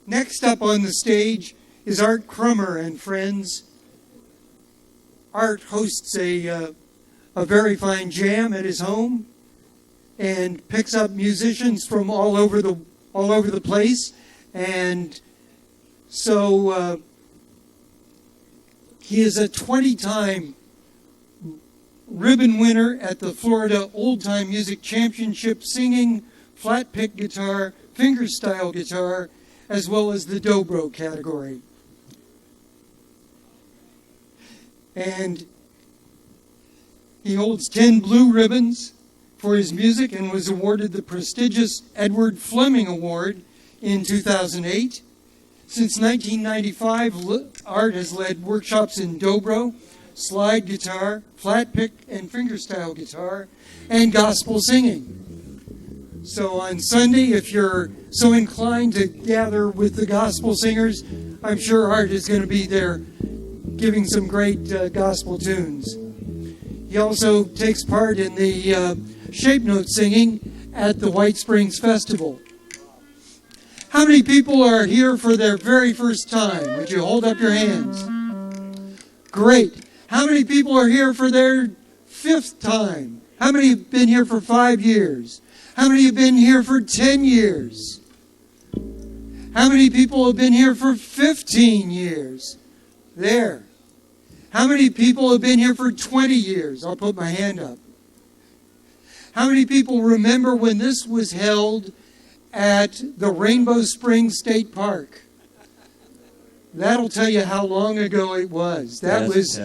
Next up on the stage is Art Crummer and Friends. Art hosts a very fine jam at his home and picks up musicians from all over the place. And so he is a 20-time ribbon winner at the Florida Old Time Music Championship, singing, flat pick guitar, fingerstyle guitar, as well as the dobro category. And he holds 10 blue ribbons for his music and was awarded the prestigious Edward Fleming Award in 2008. Since 1995, Art has led workshops in dobro, slide guitar, flat pick and fingerstyle guitar, and gospel singing. So on Sunday, if you're so inclined to gather with the gospel singers, I'm sure Art is going to be there giving some great gospel tunes. He also takes part in the shape note singing at the White Springs Festival. How many people are here for their very first time? Would you hold up your hands? Great. How many people are here for their 5th time? How many have been here for 5 years? How many have been here for 10 years? How many people have been here for 15 years? There. How many people have been here for 20 years? I'll put my hand up. How many people remember when this was held at the Rainbow Springs State Park? That'll tell you how long ago it was. That was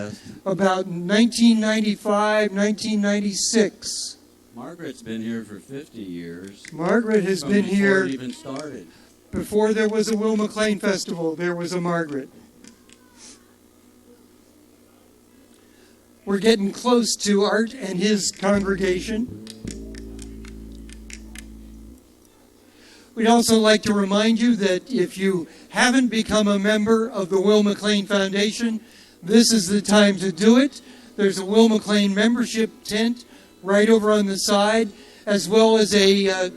about 1995, 1996. Margaret's been here for 50 years. Margaret has been here. Before it even started. Before there was a Will McLean Festival, there was a Margaret. We're getting close to Art and his congregation. We'd also like to remind you that if you haven't become a member of the Will McLean Foundation, this is the time to do it. There's a Will McLean membership tent right over on the side, as well as a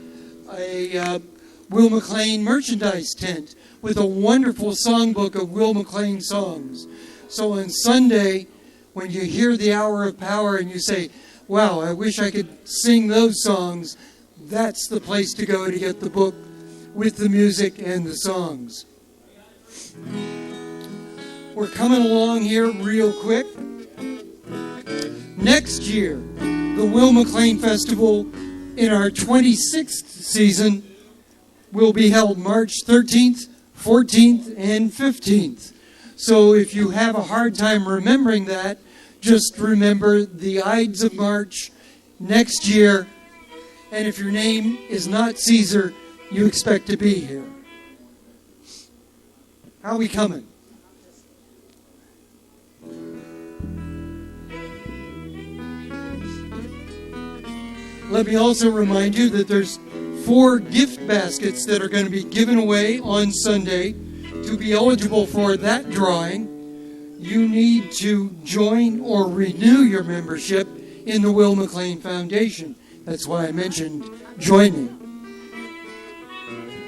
Will McLean merchandise tent with a wonderful songbook of Will McLean songs. So on Sunday, when you hear the Hour of Power and you say, wow, I wish I could sing those songs, that's the place to go to get the book with the music and the songs. We're coming along here real quick. Next year, the Will McLean Festival in our 26th season will be held March 13th, 14th, and 15th. So if you have a hard time remembering that, just remember the Ides of March next year. And if your name is not Caesar, you expect to be here. How are we coming? Let me also remind you that there's 4 gift baskets that are going to be given away on Sunday. To be eligible for that drawing, you need to join or renew your membership in the Will McLean Foundation. That's why I mentioned joining.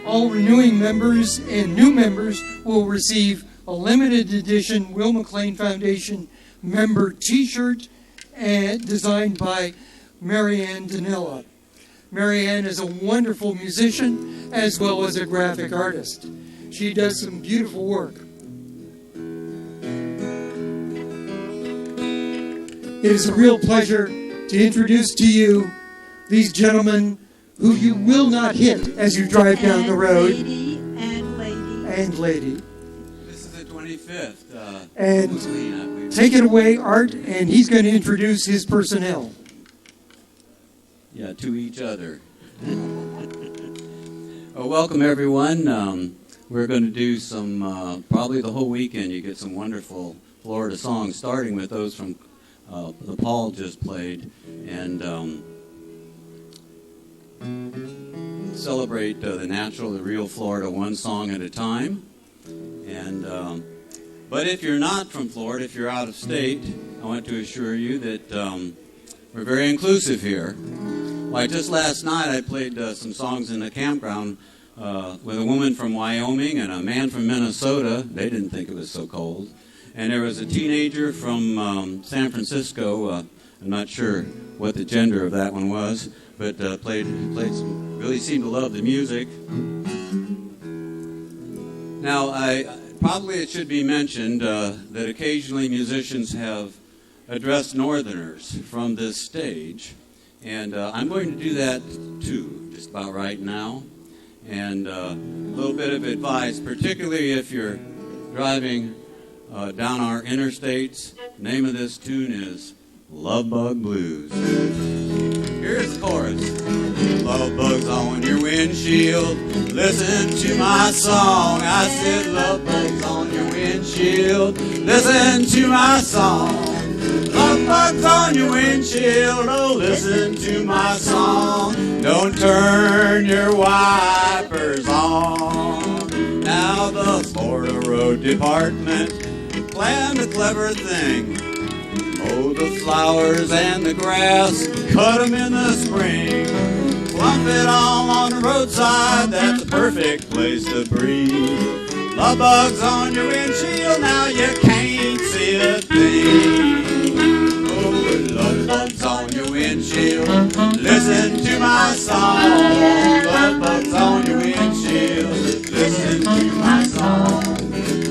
All renewing members and new members will receive a limited edition Will McLean Foundation member t-shirt designed by Marianne Danella. Marianne is a wonderful musician as well as a graphic artist. She does some beautiful work. It is a real pleasure to introduce to you these gentlemen who you will not hit as you drive down the road. And lady. This is the 25th. And take it away, Art, and he's going to introduce his personnel. Yeah, to each other. Well, welcome, everyone. We're going to do some, probably the whole weekend, you get some wonderful Florida songs, starting with those from the Paul just played, and celebrate the natural, the real Florida, one song at a time. And but if you're not from Florida, if you're out of state, I want to assure you that we're very inclusive here. Like just last night, I played some songs in the campground with a woman from Wyoming and a man from Minnesota. They didn't think it was so cold. And there was a teenager from San Francisco. I'm not sure what the gender of that one was, but played some, really seemed to love the music. Now, probably it should be mentioned that occasionally musicians have addressed Northerners from this stage, and I'm going to do that too, just about right now. And a little bit of advice, particularly if you're driving down our interstates. The name of this tune is Love Bug Blues. Here's the chorus. Love bugs on your windshield, listen to my song. I said love bugs on your windshield, listen to my song. Love bugs on your windshield, oh listen to my song. Don't turn your wipers on. Now the Florida Road Department planned a clever thing. Mow the flowers and the grass, cut them in the spring. Plump it all on the roadside, that's the perfect place to breathe. Love bugs on your windshield, now you can't see a thing. Oh, love bugs on your windshield, listen to my song. Love bugs on your windshield, listen to my song.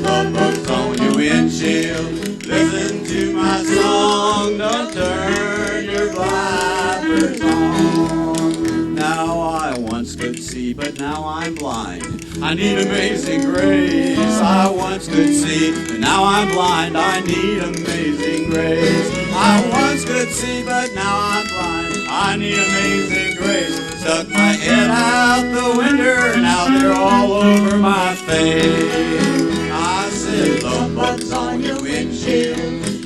Love bugs on your windshield, listen to my song. Don't turn your wipers on. Now I once could see, but now I'm blind. I need amazing grace. I once could see, but now I'm blind. I need amazing grace. I once could see, but now I'm blind. I need amazing grace. Stuck my head out the window, now they're all over my face. I said, love bugs on your windshield,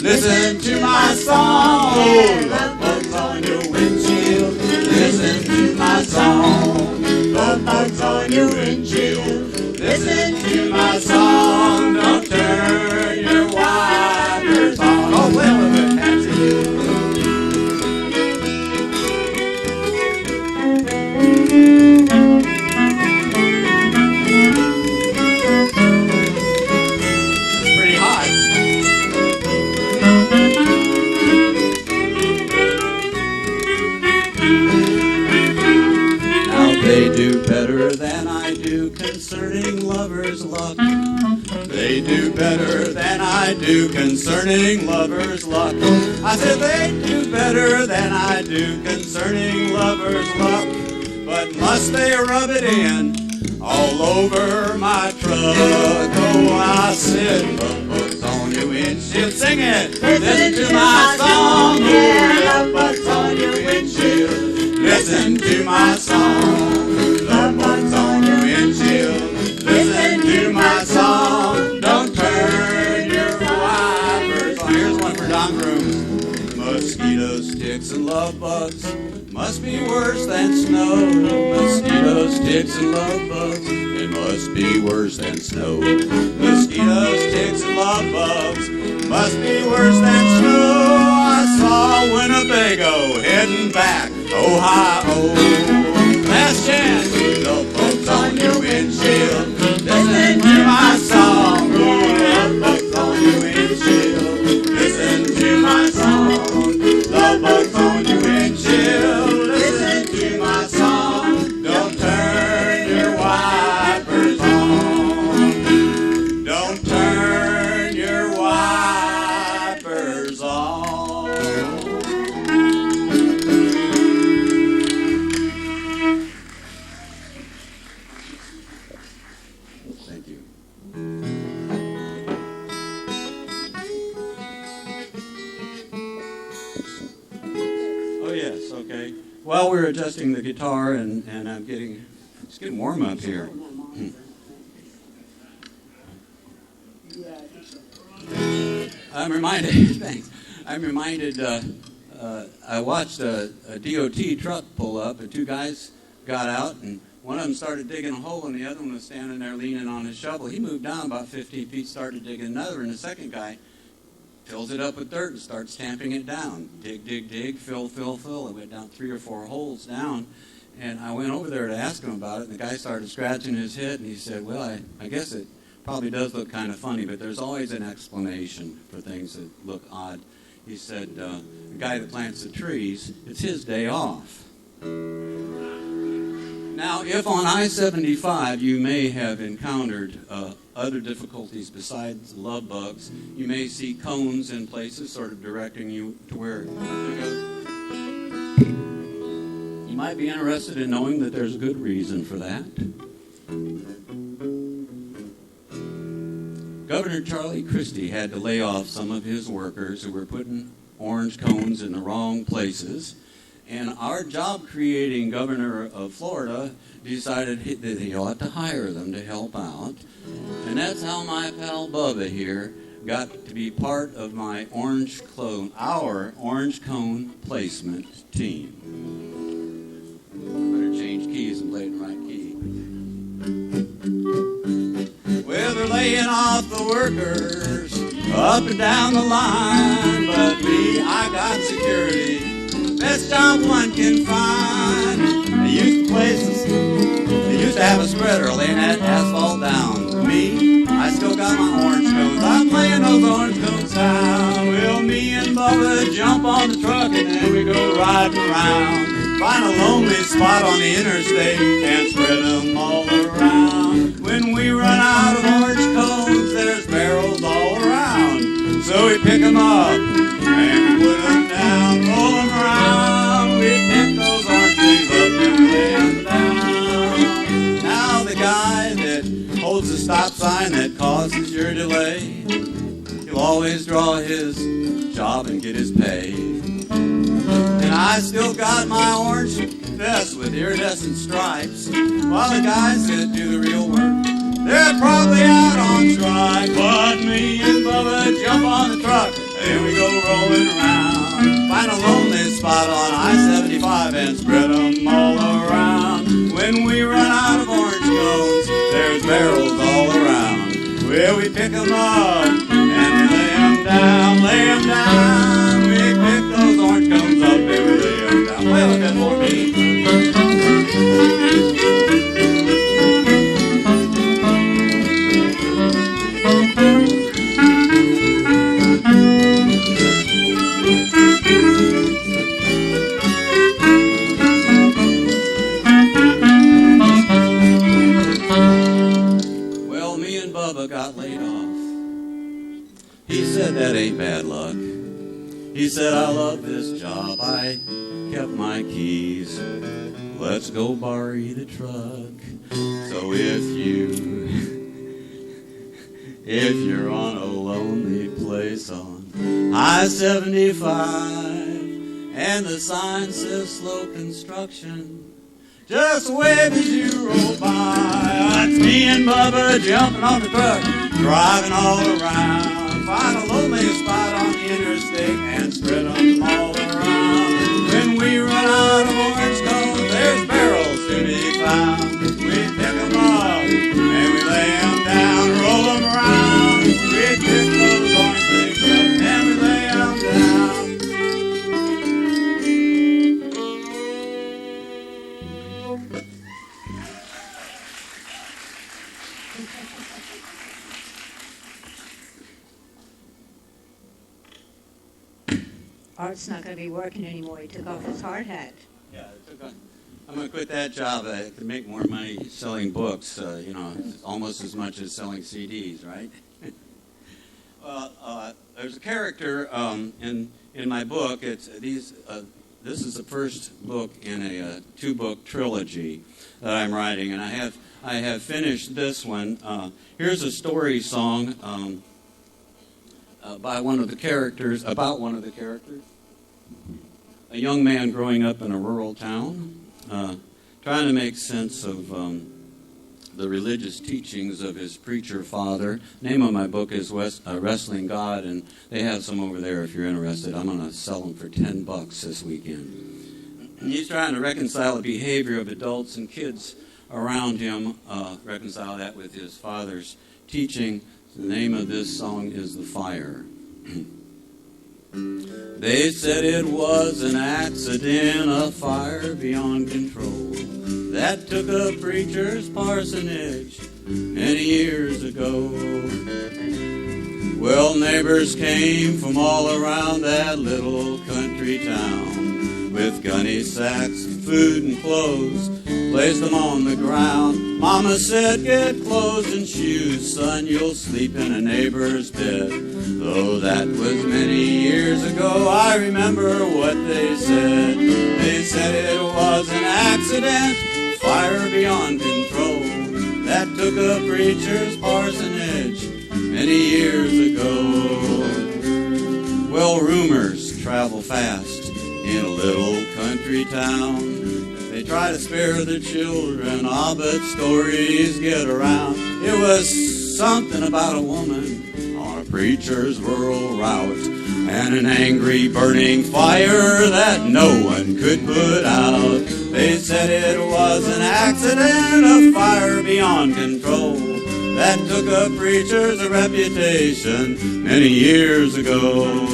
listen to my song. Oh, love bugs on your windshield, listen to my song. Love bugs on your windshield, listen to my song. Don't turn your wipers on. Oh, play a little bit, Patsy. They do better than I do concerning lovers' luck. They do better than I do concerning lovers' luck. I said they do better than I do concerning lovers' luck. But must they rub it in all over my truck? Oh, I said love bugs on your windshield. Sing it. Listen to my song. Yeah, love bugs on your windshield. Listen to my song. Love bugs on your windshield. Listen to my song. Don't turn your wipers on. Here's one for Don Grooms. Mosquitoes, ticks, and love bugs must be worse than snow. Mosquitoes, ticks, and love bugs, it must be worse than snow. Mosquitoes, ticks, and love bugs must be worse than snow. I saw Winnebago heading back, Ohio. Last chance, love bugs on your windshield. Listen to my song. Oh, love bugs on your windshield. Listen to my song. Love bugs on your windshield. Listen to my song. Don't turn your wipers on. Don't turn your wipers on. Thank you. Oh yes, okay. While we're adjusting the guitar and I'm it's getting warm up here. I'm reminded, thanks. I'm reminded, I watched a DOT truck pull up and two guys got out and one of them started digging a hole and the other one was standing there leaning on his shovel. He moved down about 15 feet, started digging another, and the second guy fills it up with dirt and starts stamping it down. Dig, dig, dig, fill, fill, fill. It went down 3 or 4 holes down. And I went over there to ask him about it, and the guy started scratching his head, and he said, well, I guess it probably does look kind of funny, but there's always an explanation for things that look odd. He said, the guy that plants the trees, it's his day off. Now, if on I-75 you may have encountered other difficulties besides love bugs, you may see cones in places sort of directing you to where to go. You might be interested in knowing that there's a good reason for that. Governor Charlie Christie had to lay off some of his workers who were putting orange cones in the wrong places. And our job-creating governor of Florida decided that he ought to hire them to help out. And that's how my pal Bubba here got to be part of my our orange cone placement team. Better change keys and play it in the right key. Well, they're laying off the workers up and down the line, but me, I got security. Best job one can find. They used to have a spreader laying that asphalt down. Me, I still got my orange cones. I'm laying those orange cones down. Well, me and Bubba jump on the truck and then we go riding around. Find a lonely spot on the interstate and spread them all around. When we run out of orange cones, there's barrels all around. So we pick them up and we put them down, roll them around. We pick those orange things up and we lay them down. Now the guy that holds the stop sign that causes your delay, he'll always draw his job and get his pay. And I still got my orange vest with iridescent stripes, while the guys that do the real work, they're probably out on strike. But me and Bubba jump on the truck and we go rolling around. Find a lonely spot on I-75 and spread them all around. When we run out of orange cones, there's barrels all around. Well, we pick them up and we lay them down, lay them down. We pick those orange cones up and we lay them down. Play a little bit more, Pete. Got laid off. He said that ain't bad luck. He said, I love this job. I kept my keys. Let's go borrow the truck. So if you're on a lonely place on I-75 and the sign says slow construction, just wave as you roll by. It's me and Bubba jumping on the truck, driving all around. Find a lonely spot on the interstate and spread them all around. When we run out of orange cones, there's barrels to be found. We pick them up and we lay them down, roll them around. We pick those orange things up and we lay them down. Art's not going to be working anymore. He took off his hard hat. Yeah, I'm going to quit that job. I can make more money selling books, almost as much as selling CDs, right? Well, there's a character in my book. This is the first book in a two-book trilogy that I'm writing, and I have finished this one. Here's a story song about one of the characters. A young man growing up in a rural town, trying to make sense of the religious teachings of his preacher father. Name of my book is Wrestling God, and they have some over there if you're interested. I'm going to sell them for $10 this weekend. And he's trying to reconcile the behavior of adults and kids around him, reconcile that with his father's teaching. The name of this song is The Fire. They said it was an accident, a fire beyond control, that took a preacher's parsonage many years ago. Well, neighbors came from all around that little country town with gunny sacks of food and clothes, placed them on the ground. Mama said, get clothes and shoes, son, you'll sleep in a neighbor's bed. Though that was many years ago, I remember what they said. They said it was an accident, a fire beyond control, that took a preacher's parsonage many years ago. Well, rumors travel fast in a little country town. They try to spare the children, but stories get around. It was something about a woman on a preacher's rural route, and an angry burning fire that no one could put out. They said it was an accident, a fire beyond control, that took a preacher's reputation many years ago.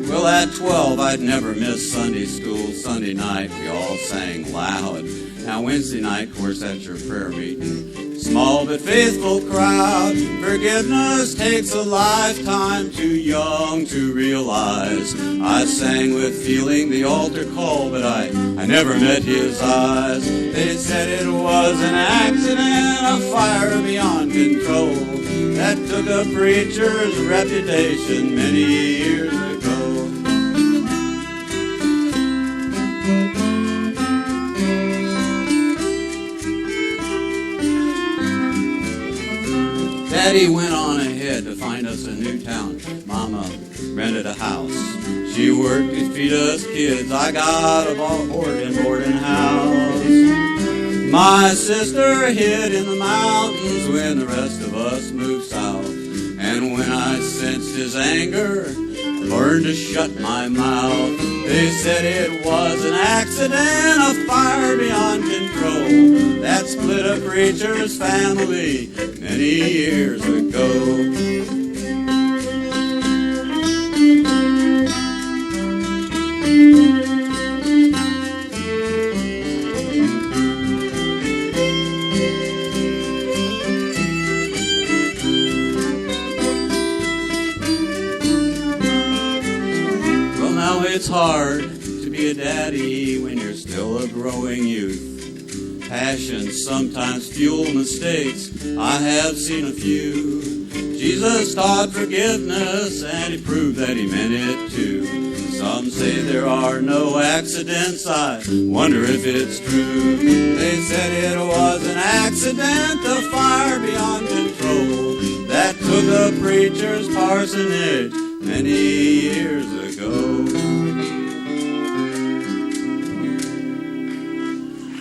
Well, at 12, I'd never miss Sunday school. Sunday night, we all sang loud. Now, Wednesday night, of course, that's your prayer meeting. Small but faithful crowd. Forgiveness takes a lifetime, too young to realize. I sang with feeling the altar call, but I never met his eyes. They said it was an accident, a fire beyond control, that took a preacher's reputation many years ago. Daddy went on ahead to find us a new town. Mama rented a house. She worked to feed us kids. I got a boarding house. My sister hid in the mountains when the rest of us moved south. And when I sensed his anger, I learned to shut my mouth. They said it was an accident, a fire beyond control, that split a preacher's family many years ago. Well, now it's hard to be a daddy when you're still a growing youth. Passions sometimes fuel mistakes. I have seen a few. Jesus taught forgiveness, and he proved that he meant it too. Some say there are no accidents. I wonder if it's true. They said it was an accident, a fire beyond control, that took a preacher's parsonage many years ago.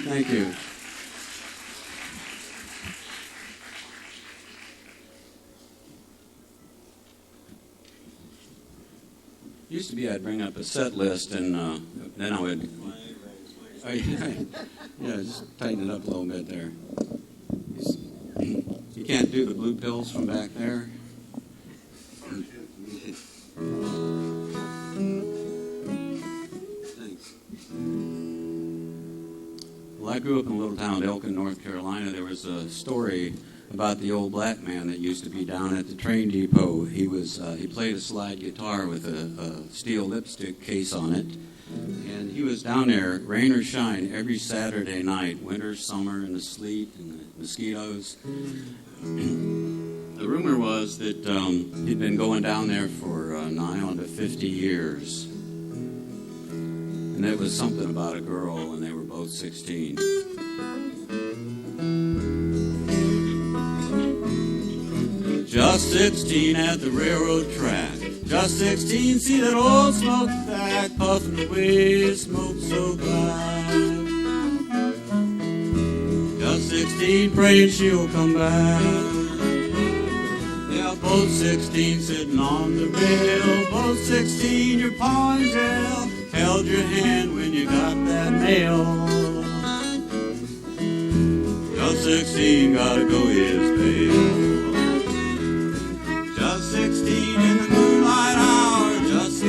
Thank you. Used to be I'd bring up a set list and then I would, just tighten it up a little bit there. You can't do the blue pills from back there. Thanks. Well, I grew up in a little town, Elkin, North Carolina. There was a story about the old black man that used to be down at the train depot. He played a slide guitar with a steel lipstick case on it, and he was down there, rain or shine, every Saturday night, winter, summer, in the sleet and the mosquitoes. The rumor was that he'd been going down there for nigh on to 50 years, and it was something about a girl, and they were both 16. Just 16 at the railroad track. Just 16, see that old smoke back, puffing away his smoke so glad. Just 16, praying she'll come back. Yeah, both 16 sitting on the rail. Both 16, your paw and tail held your hand when you got that mail. Just 16, gotta go his bail. Just 16 in the moonlight hour, just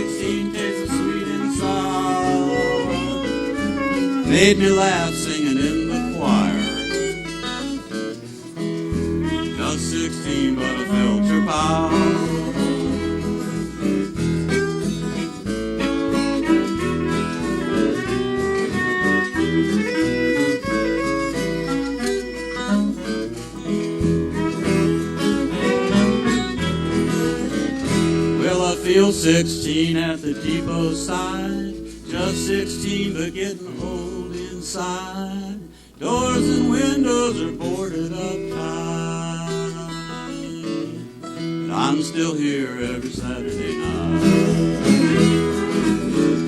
made me laugh singing in the choir. Just 16, but I felt your power. Feel 16 at the depot side, just 16 but getting old inside. Doors and windows are boarded up tight, but I'm still here every Saturday night.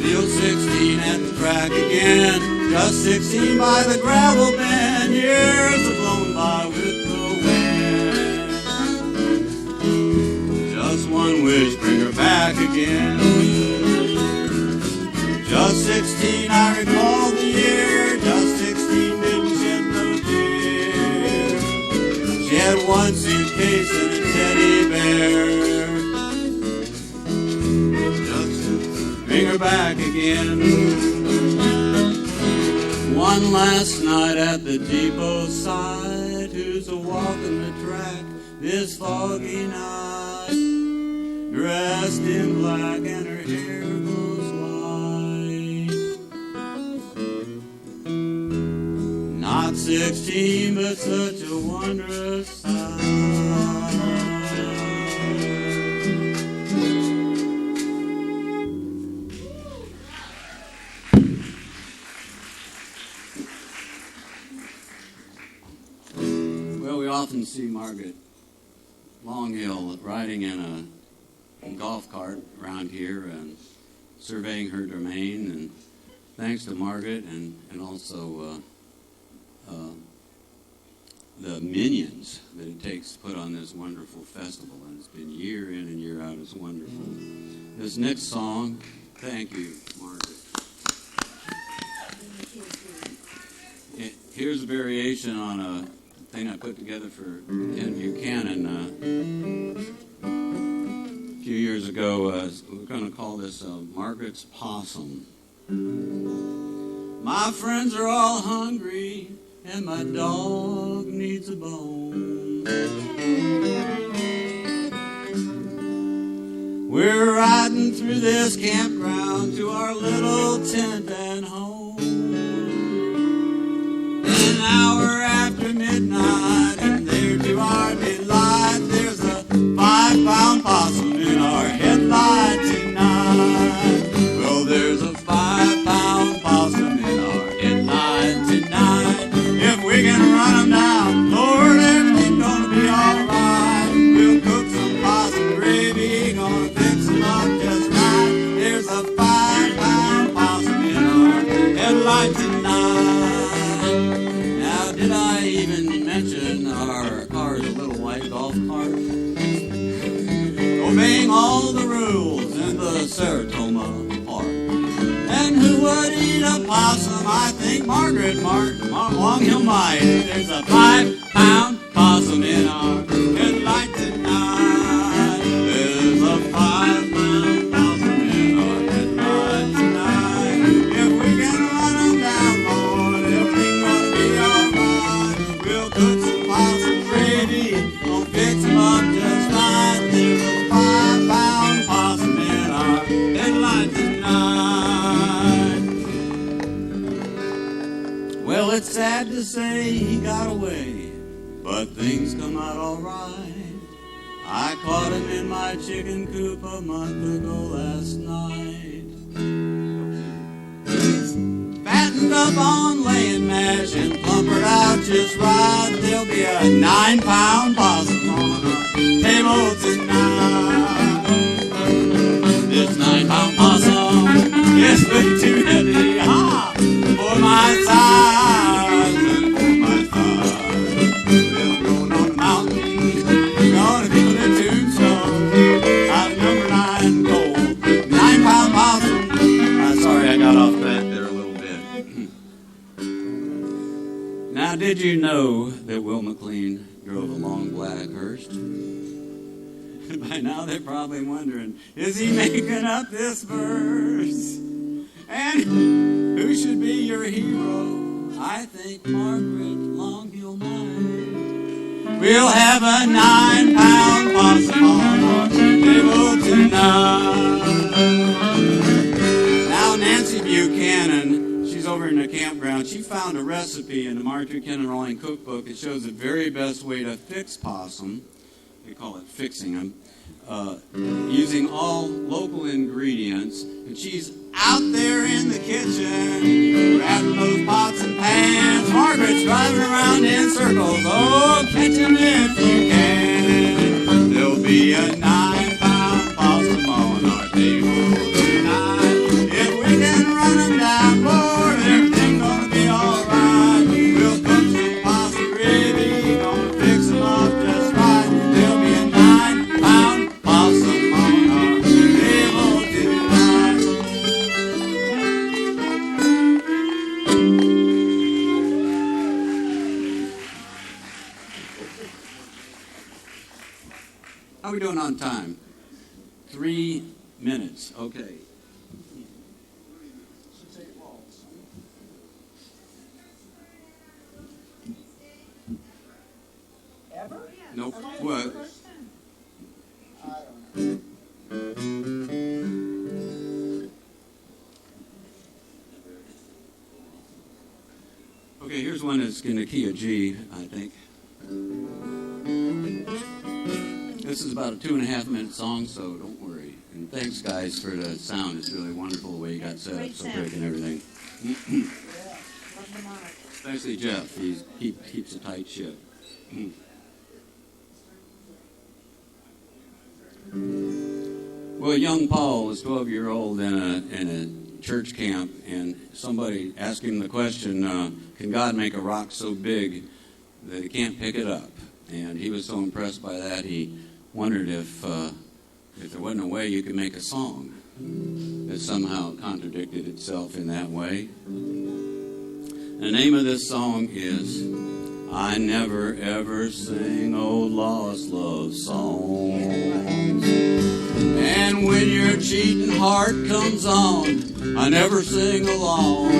Feel 16 at the track again, just 16 by the gravel bend. Years have flown by with the wind. Just one wish, bring her back again. Just 16, I recall the year. Just 16, didn't shed no tear. She had one suitcase and a teddy bear. Just bring her back again. One last night at the depot side. Who's a walking the track this foggy night? Dressed in black and her hair goes white. Not 16, but such a wondrous sight. Well, we often see Margaret Longhill riding in a golf cart around here and surveying her domain, and thanks to Margaret and also the minions that it takes to put on this wonderful festival, and it's been year in and year out. It's wonderful. This next song, thank you, Margaret. Here's a variation on a thing I put together for Ken Buchanan a few years ago. We're going to call this Margaret's Possum. My friends are all hungry and my dog needs a bone. We're riding through this campground to our little tent and home. An hour after midnight, and there to our delight, there's a 5-pound possum in our headlight tonight. Well, there's a 5-pound possum in our headlight tonight. If we can run him down, Lord, everything's gonna be alright. We'll cook some possum gravy, gonna fix him up just right. There's a 5-pound possum in our headlight tonight. Now, did I even mention our car is a little white golf cart? Obeying all the rules in the Saratoga Park. And who would eat a possum? I think Margaret Longhill might. There's a 5-pound possum in our headlight tonight. There's a 5-pound possum in our headlight tonight. If we can run him down, Lord, everything's gonna be alright. We'll cook some possum gravy, we'll fix him up just right. There's a 5-pound possum in our headlight tonight. Well, it's sad to say he got away, but things come out all right. I caught him in my chicken coop a month ago last night. Fattened up on laying mash and plumpered out just right. There'll be a 9-pound possum on our table tonight. This 9-pound possum is way too heavy for my size and for my thighs. We're going on the mountain, we're gonna be the tombstone. I'm number 9 gold, 9-pound possum. Sorry, I got off track there a little bit. Now, did you know that Will McLean drove a long black hearse? By now they're probably wondering, is he making up this verse? And Who should be your hero? I think Margaret long you'll mind. We'll have a 9-pound possum on our table tonight. Now Nancy Buchanan, she's over in the campground. She found a recipe in the Marjorie Kennan Rolling cookbook. It shows the very best way to fix possum. They call it fixing them. Using all local ingredients. And she's out there in the kitchen, grabbing those pots and pans. Margaret's driving around in circles, oh, catch 'em if you can. There'll be a 9-pound possum on our table tonight. If we can run 'em down, Lord, everything's gonna be alright. We'll cook some possum gravy, gonna fix 'em up just right. There'll be a 9-pound possum on our table tonight. How are we doing on time? 3 minutes. Okay. Nope. What? Okay, here's one that's in the key of G, I think. This is about a 2.5-minute song, so don't worry. And thanks, guys, for the sound. It's really wonderful the way you got set up so quick and everything. Especially Jeff. He keeps a tight ship. Well, young Paul was 12-year-old in a church camp, and somebody asked him the question, can God make a rock so big that he can't pick it up? And he was so impressed by that, he wondered if there wasn't a way you could make a song that somehow contradicted itself in that way. The name of this song is I Never Ever Sing Old Lost Love Songs. And when your cheating heart comes on, I never sing along.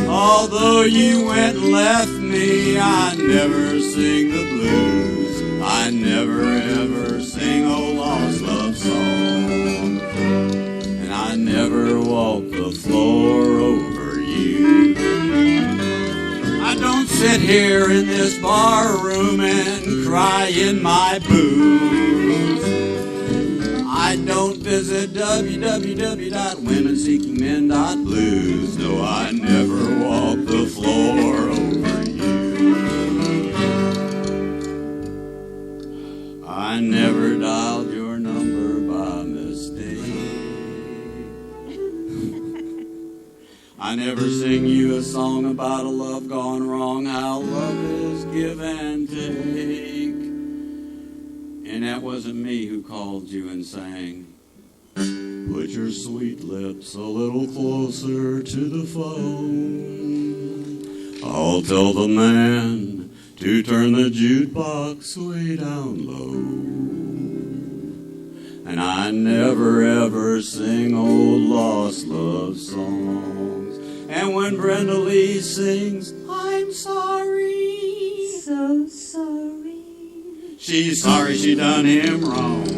Although you went and left me, I never sing the blues. I never ever sing old lost love song. And I never walk the floor over you. I don't sit here in this bar room and cry in my booth. I don't visit www.womenseekingmen.blues. No, I never walk the floor over you. I never dialed your number by mistake. I never sing you a song about a love gone wrong, how love is give and take. And that wasn't me who called you and sang, put your sweet lips a little closer to the phone. I'll tell the man to turn the jukebox way down low. And I never ever sing old lost love songs. And when Brenda Lee sings, I'm sorry, So sorry. she's sorry she done him wrong.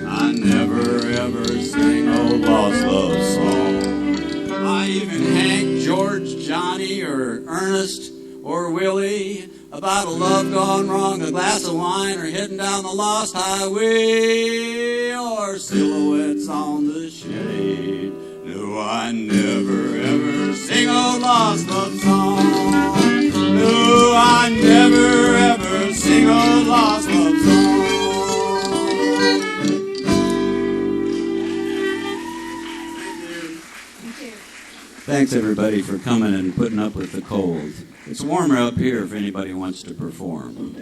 I never ever sing old lost love song. I even Hank, George, Johnny, or Ernest, or Willie about a love gone wrong, a glass of wine, or heading down the lost highway, or silhouettes on the shade. No, I never ever sing old lost love song. No, I never ever sing old lost love song. Thanks everybody for coming and putting up with the cold. It's warmer up here if anybody wants to perform.